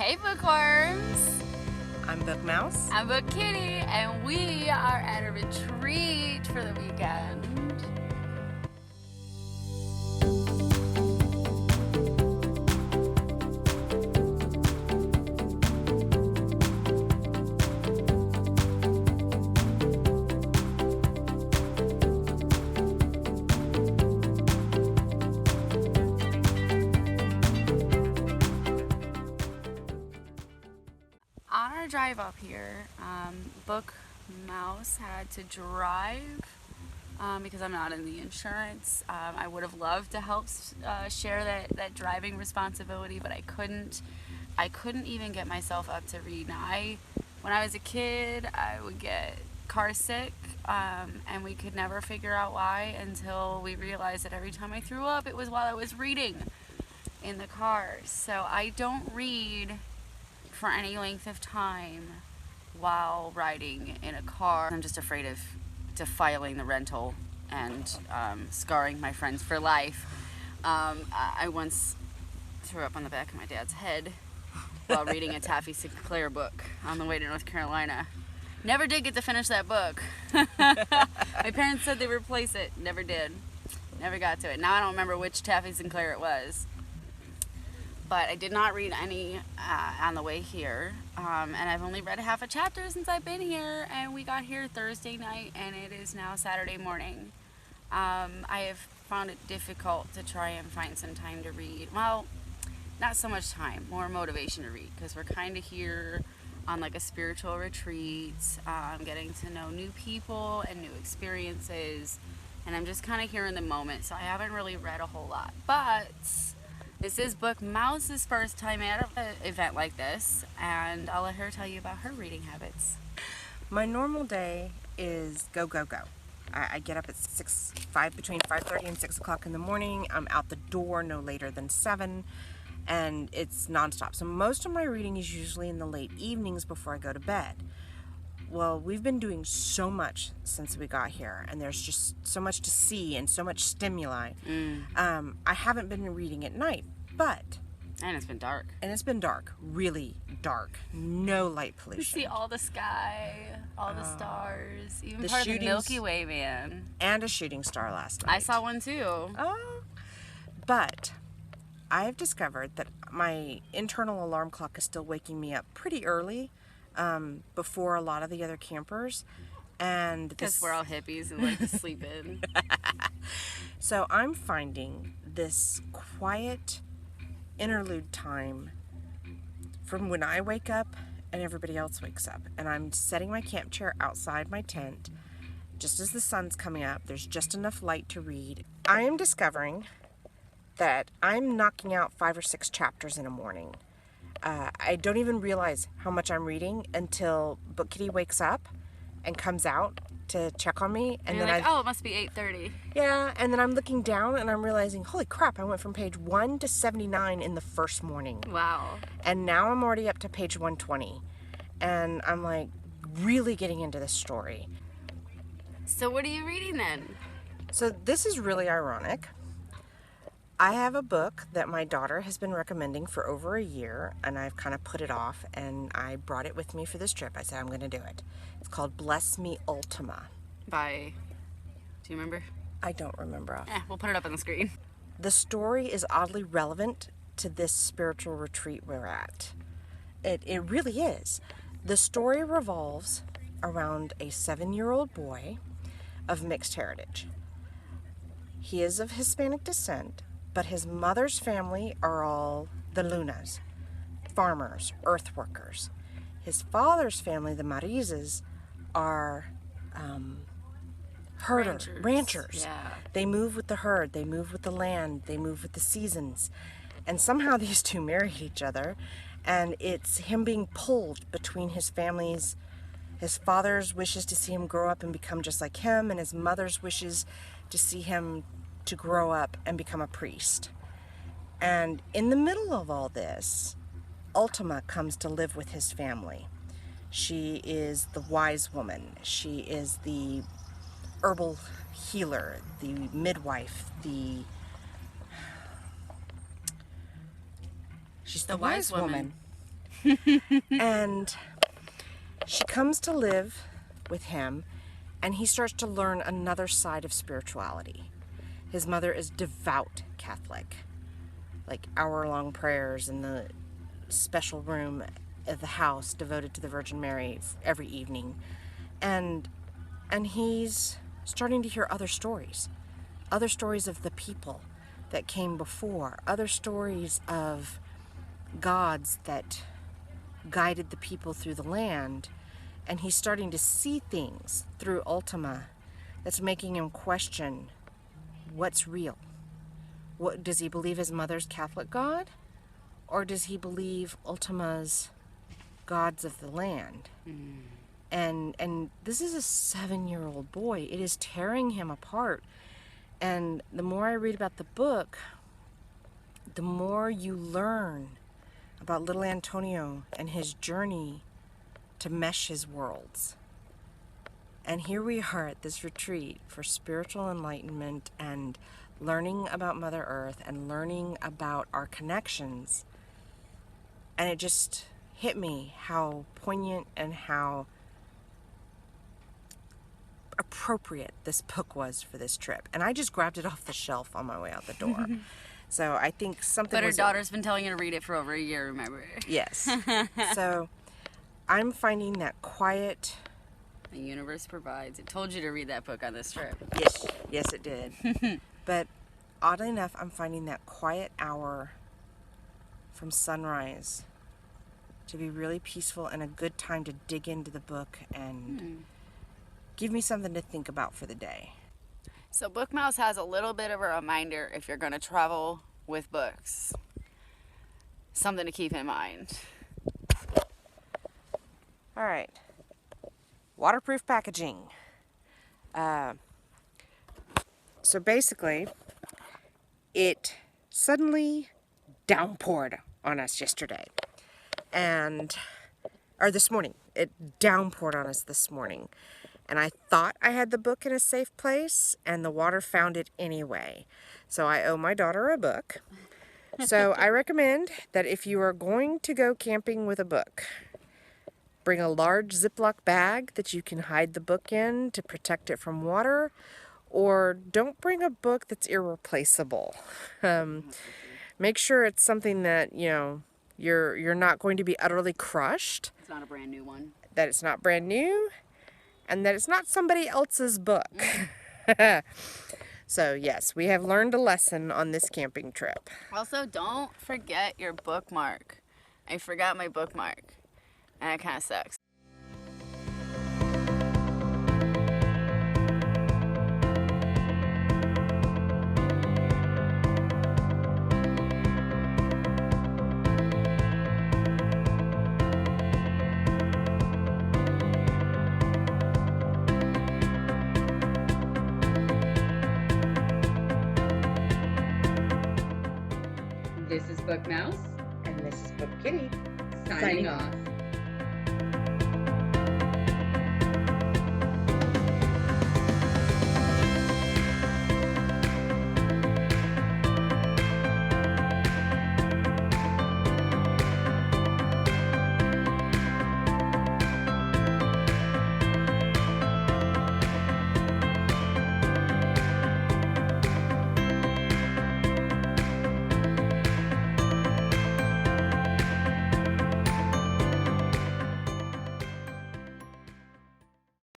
Hey bookworms! I'm BookMouse. I'm BookKitty, and we are at a retreat for the weekend. On our drive up here, BookMouse had to drive because I'm not in the insurance. I would have loved to help share that driving responsibility, but I couldn't. I couldn't even get myself up to read. Now, when I was a kid, I would get car sick, and we could never figure out why until we realized that every time I threw up, it was while I was reading in the car. So I don't read for any length of time while riding in a car. I'm just afraid of defiling the rental and scarring my friends for life. I once threw up on the back of my dad's head while reading a Taffy Sinclair book on the way to North Carolina. Never did get to finish that book. My parents said they would replace it. Never did. Never got to it. Now I don't remember which Taffy Sinclair it was. But I did not read any on the way here, and I've only read half a chapter since I've been here, and we got here Thursday night, and it is now Saturday morning. I have found it difficult to try and find some time to read. Well, not so much time, more motivation to read, because we're kind of here on like a spiritual retreat. I'm getting to know new people and new experiences, and I'm just kind of here in the moment, so I haven't really read a whole lot. But this is BookMouse's first time at an event like this, and I'll let her tell you about her reading habits. My normal day is go, go, go. I get up at between 5:30 and 6 o'clock in the morning. I'm out the door no later than 7, and it's nonstop. So most of my reading is usually in the late evenings before I go to bed. Well, we've been doing so much since we got here, and there's just so much to see and so much stimuli. I haven't been reading at night, but... And it's been dark. And it's been dark, really dark. No light pollution. You see all the sky, all the stars, even part of the Milky Way, man. And a shooting star last night. I saw one too. Oh. But I have discovered that my internal alarm clock is still waking me up pretty early. Before a lot of the other campers, and because we're all hippies and like to sleep in. So I'm finding this quiet interlude time from when I wake up and everybody else wakes up, and I'm setting my camp chair outside my tent just as the sun's coming up. There's just enough light to read. I am discovering that I'm knocking out 5 or 6 chapters in a morning. I don't even realize how much I'm reading until BookKitty wakes up and comes out to check on me. And then you're like, oh, it must be 8:30. Yeah, and then I'm looking down and I'm realizing, holy crap, I went from page 1 to 79 in the first morning. Wow. And now I'm already up to page 120. And I'm like really getting into this story. So what are you reading then? So this is really ironic. I have a book that my daughter has been recommending for over a year, and I've kind of put it off, and I brought it with me for this trip. I said I'm going to do it. It's called Bless Me Ultima. By, do you remember? I don't remember. We'll put it up on the screen. The story is oddly relevant to this spiritual retreat we're at. It really is. The story revolves around a 7-year-old boy of mixed heritage. He is of Hispanic descent, but his mother's family are all the Lunas, farmers, earth workers. His father's family, the Marizes, are ranchers. Yeah. They move with the herd, they move with the land, they move with the seasons. And somehow these two married each other, and it's him being pulled between his families. His father's wishes to see him grow up and become just like him, and his mother's wishes to see him to grow up and become a priest. And in the middle of all this, Ultima comes to live with his family. She is the wise woman. She is the herbal healer, the midwife, she's the wise woman. And she comes to live with him, and he starts to learn another side of spirituality. His mother is devout Catholic, like hour-long prayers in the special room of the house devoted to the Virgin Mary every evening. And he's starting to hear other stories of the people that came before, other stories of gods that guided the people through the land. And he's starting to see things through Ultima that's making him question what's real. What does he believe his mother's Catholic God? Or does he believe Ultima's gods of the land? And this is a 7-year-old boy. It is tearing him apart. And the more I read about the book, the more you learn about little Antonio and his journey to mesh his worlds. And here we are at this retreat for spiritual enlightenment and learning about Mother Earth and learning about our connections. And it just hit me how poignant and how appropriate this book was for this trip. And I just grabbed it off the shelf on my way out the door. So I think something But her daughter's been telling you to read it for over a year, remember? Yes. So I'm finding that quiet... The universe provides. It told you to read that book on this trip. Yes it did. But oddly enough, I'm finding that quiet hour from sunrise to be really peaceful and a good time to dig into the book and give me something to think about for the day. So BookMouse has a little bit of a reminder if you're going to travel with books. Something to keep in mind. All right. Waterproof packaging. So basically, it suddenly downpoured on us yesterday. Or this morning. It downpoured on us this morning. And I thought I had the book in a safe place, and the water found it anyway. So I owe my daughter a book. So I recommend that if you are going to go camping with a book, bring a large Ziploc bag that you can hide the book in to protect it from water, or don't bring a book that's irreplaceable. Make sure it's something that, you know, you're not going to be utterly crushed. It's not a brand new one. That it's not brand new, and that it's not somebody else's book. So yes, we have learned a lesson on this camping trip. Also, don't forget your bookmark. I forgot my bookmark, and it kind of sucks. This is BookMouse, And this is BookKitty. signing off.